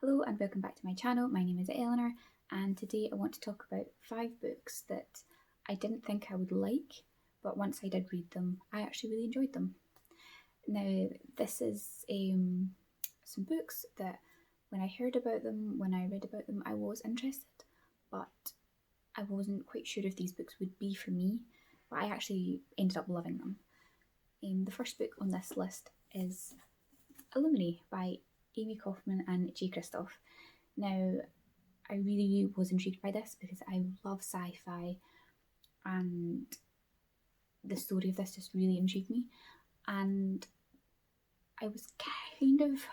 Hello and welcome back to my channel. My name is Eleanor and today I want to talk about 5 books that I didn't think I would like, but once I did read them, I actually really enjoyed them. Now, this is some books that when I heard about them, when I read about them, I was interested, but I wasn't quite sure if these books would be for me, but I actually ended up loving them. The first book on this list is Illuminae by Amie, Kaufman and Kristoff. Now, I really was intrigued by this because I love sci-fi and the story of this just really intrigued me, and I was kind of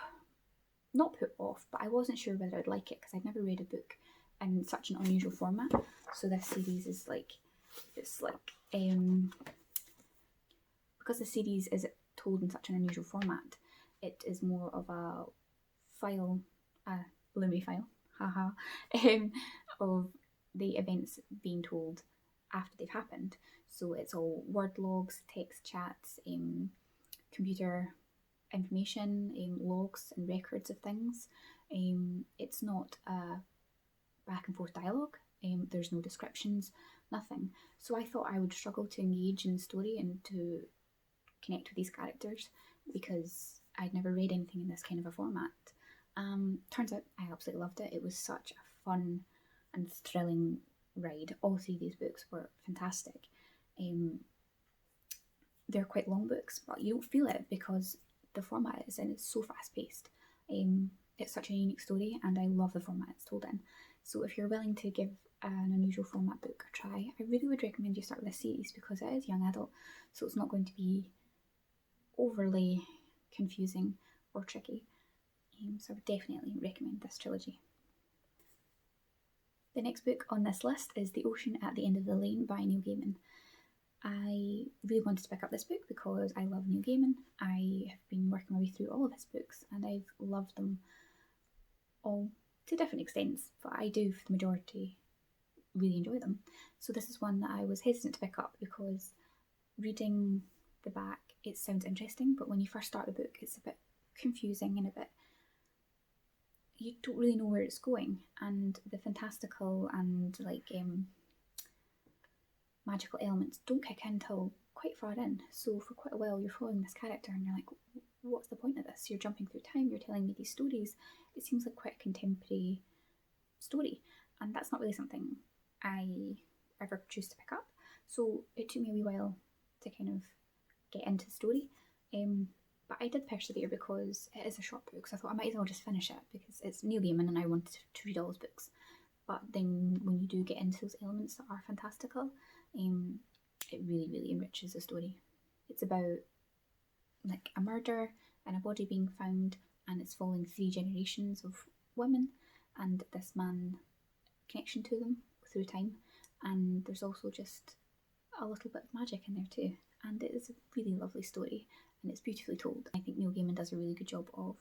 not put off, but I wasn't sure whether I'd like it because I'd never read a book in such an unusual format. So this series is because the series is told in such an unusual format, it is more of a file, Illuminae file, of the events being told after they've happened. So it's all word logs, text chats, computer information, logs and records of things. It's not a back and forth dialogue. There's no descriptions, nothing. So I thought I would struggle to engage in the story and to connect with these characters because I'd never read anything in this kind of a format. Turns out I absolutely loved it. It was such a fun and thrilling ride. All 3 of these books were fantastic. They're quite long books, but you don't feel it because the format it's in is so fast paced. It's such a unique story and I love the format it's told in. So if you're willing to give an unusual format book a try, I really would recommend you start with this series because it is young adult, so it's not going to be overly confusing or tricky. So I would definitely recommend this trilogy. The next book on this list is The Ocean at the End of the Lane by Neil Gaiman. I really wanted to pick up this book because I love Neil Gaiman. I have been working my way through all of his books and I've loved them all to different extents, but I do, for the majority, really enjoy them. So this is one that I was hesitant to pick up because reading the back, it sounds interesting, but when you first start the book, it's a bit confusing and a bit, you don't really know where it's going, and the fantastical and magical elements don't kick in till quite far in. So for quite a while you're following this character and you're like, what's the point of this? You're jumping through time, you're telling me these stories. It seems like quite a contemporary story, and that's not really something I ever choose to pick up. So it took me a wee while to kind of get into the story. But I did persevere because it is a short book, so I thought I might as well just finish it because it's Neil Gaiman and I wanted to read all his books. But then when you do get into those elements that are fantastical, it really, really enriches the story. It's about like a murder and a body being found, and it's following 3 generations of women and this man connection to them through time. And there's also just a little bit of magic in there too. And it is a really lovely story and it's beautifully told. I think Neil Gaiman does a really good job of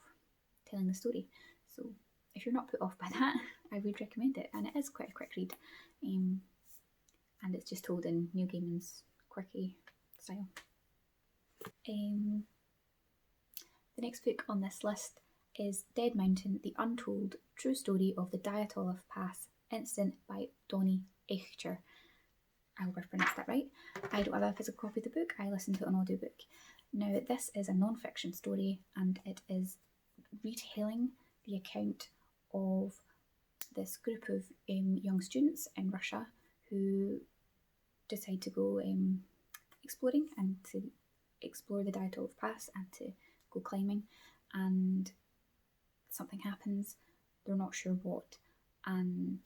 telling the story. So if you're not put off by that, I would recommend it. And it is quite a quick read. And it's just told in Neil Gaiman's quirky style. The next book on this list is Dead Mountain, The Untold True Story of the Dyatlov Pass Incident by Donnie, Eichar. I hope I've pronounced that right. I don't have a physical copy of the book, I listened to an audiobook. Now, this is a non-fiction story and it is retelling the account of this group of young students in Russia who decide to go exploring and to explore the Dyatlov Pass and to go climbing, and something happens, they're not sure what, and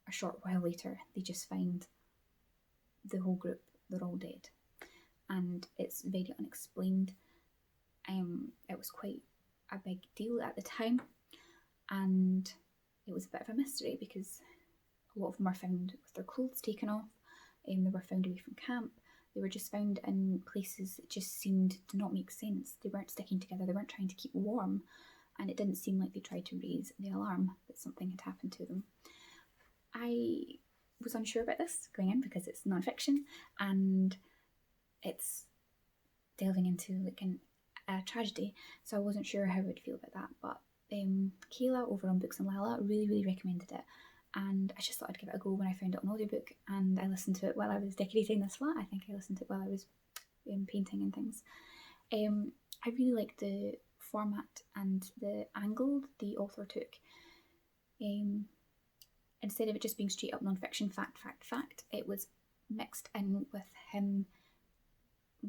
a short while later they just find the whole group, they're all dead, and it's very unexplained. It was quite a big deal at the time and it was a bit of a mystery because a lot of them are found with their clothes taken off, they were found away from camp, they were just found in places that just seemed to not make sense. They weren't sticking together, they weren't trying to keep warm, and it didn't seem like they tried to raise the alarm that something had happened to them. I was unsure about this going in because it's non-fiction and it's delving into like a tragedy, so I wasn't sure how I would feel about that, but Kayla over on Books and Lala really recommended it, and I just thought I'd give it a go when I found it on audiobook, and I listened to it while I was decorating this flat. I think I listened to it while I was painting and things. I really liked the format and the angle the author took. Instead of it just being straight up non-fiction, fact, it was mixed in with him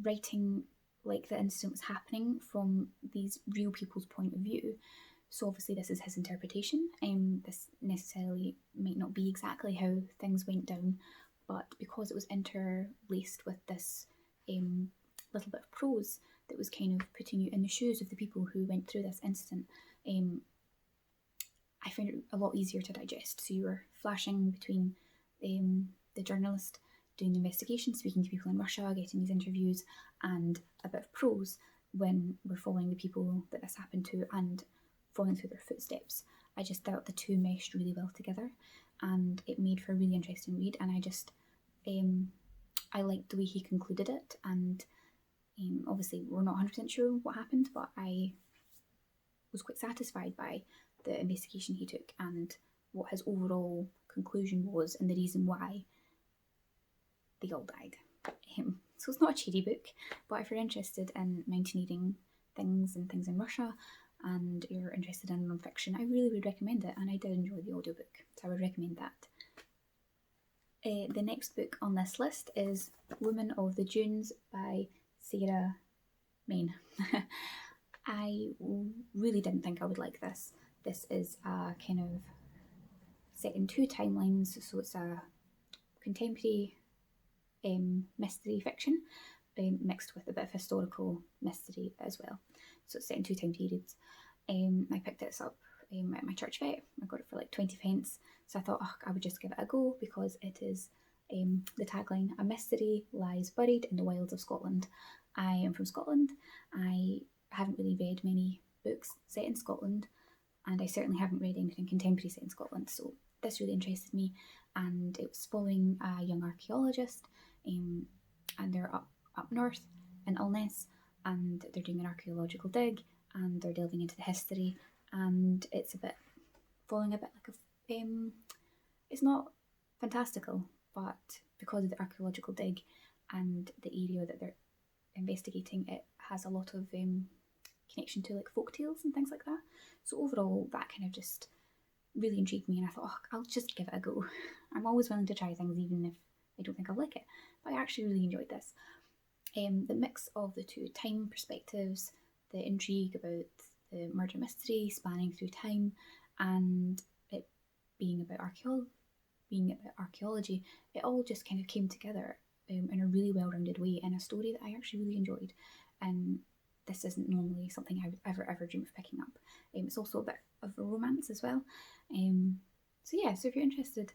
writing like the incident was happening from these real people's point of view. So obviously this is his interpretation. This necessarily might not be exactly how things went down, but because it was interlaced with this little bit of prose that was kind of putting you in the shoes of the people who went through this incident, I found it a lot easier to digest. So you were flashing between the journalist doing the investigation, speaking to people in Russia, getting these interviews, and a bit of prose when we're following the people that this happened to and following through their footsteps. I just thought the two meshed really well together, and it made for a really interesting read. And I just I liked the way he concluded it, and obviously we're not 100% sure what happened, but I was quite satisfied by the investigation he took and what his overall conclusion was and the reason why they all died. So it's not a cheery book, but if you're interested in mountaineering things and things in Russia, and you're interested in non-fiction, I really would recommend it, and I did enjoy the audiobook, so I would recommend that. The next book on this list is Woman of the Dunes by Sarah Maine. I really didn't think I would like this. This is a kind of set in two timelines, so it's a contemporary mystery fiction mixed with a bit of historical mystery as well. So it's set in two time periods. I picked this up at my church vet. I got it for like 20 pence. So I thought I would just give it a go because it is the tagline, "A mystery lies buried in the wilds of Scotland." I am from Scotland. I haven't really read many books set in Scotland, and I certainly haven't read anything contemporary set in Scotland. So this really interested me, and it was following a young archaeologist, and they're up north in Illuminae, and they're doing an archaeological dig, and they're delving into the history, and it's a bit following a bit like a it's not fantastical, but because of the archaeological dig and the area that they're investigating, it has a lot of connection to like folk tales and things like that. So overall, that kind of just really intrigued me, and I thought, I'll just give it a go. I'm always willing to try things even if I don't think I'll like it, but I actually really enjoyed this. The mix of the two time perspectives, the intrigue about the murder mystery spanning through time, and it being about archaeology, it all just kind of came together in a really well-rounded way in a story that I actually really enjoyed. And this isn't normally something I would ever dream of picking up. It's also a bit of a romance as well. So if you're interested,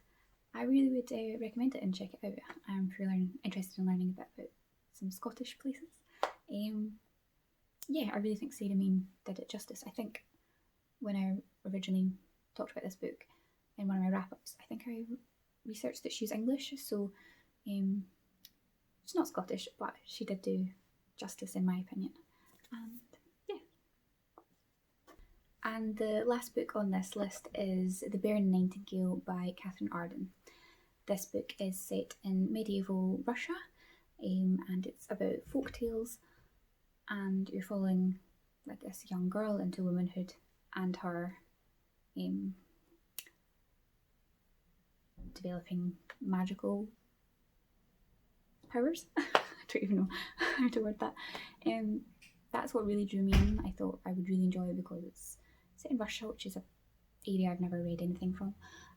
I really would recommend it and check it out. If you're interested in learning a bit about some Scottish places. I really think Sarah Maine did it justice. I think when I originally talked about this book in one of my wrap-ups, I think I researched that she's English, so she's not Scottish, but she did do justice in my opinion. And the last book on this list is The Bear and Nightingale by Katherine Arden. This book is set in medieval Russia, and it's about folk tales, and you're following like this young girl into womanhood and her developing magical powers. I don't even know how to word that. That's what really drew me in. I thought I would really enjoy it because it's set in Russia, which is an area I've never read anything from,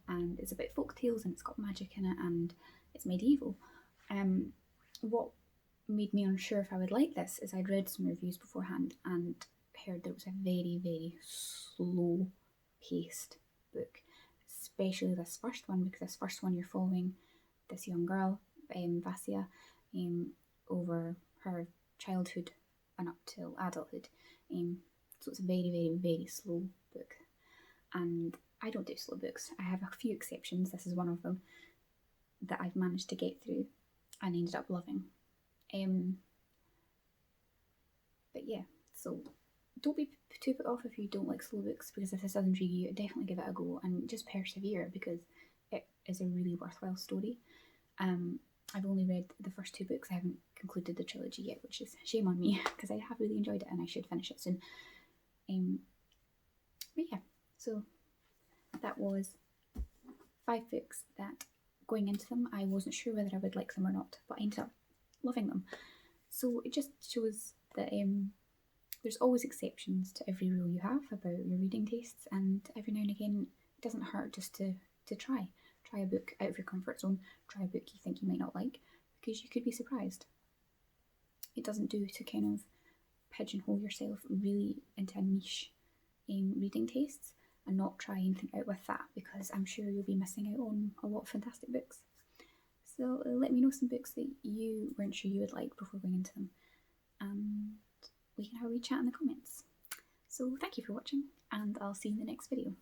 and it's about folk tales and it's got magic in it and it's medieval. What made me unsure if I would like this is I'd read some reviews beforehand and heard that it was a very slow paced book, especially this first one, because this first one you're following this young girl, Vasya, over her childhood and up till adulthood. So it's a very slow book, and I don't do slow books. I have a few exceptions. This is one of them that I've managed to get through and ended up loving. So don't be too put off if you don't like slow books, because if this does intrigue you, definitely give it a go and just persevere, because it is a really worthwhile story. I've only read the first 2 books. I haven't concluded the trilogy yet, which is shame on me because I have really enjoyed it and I should finish it soon. But yeah, so that was 5 books that, going into them, I wasn't sure whether I would like them or not, but I ended up loving them. So it just shows that there's always exceptions to every rule you have about your reading tastes, and every now and again it doesn't hurt just to try a book out of your comfort zone, try a book you think you might not like, because you could be surprised. It doesn't do to kind of pigeonhole yourself really into a niche in reading tastes and not try anything out with that, because I'm sure you'll be missing out on a lot of fantastic books. So let me know some books that you weren't sure you would like before going into them, and we can have a wee chat in the comments. So thank you for watching, and I'll see you in the next video.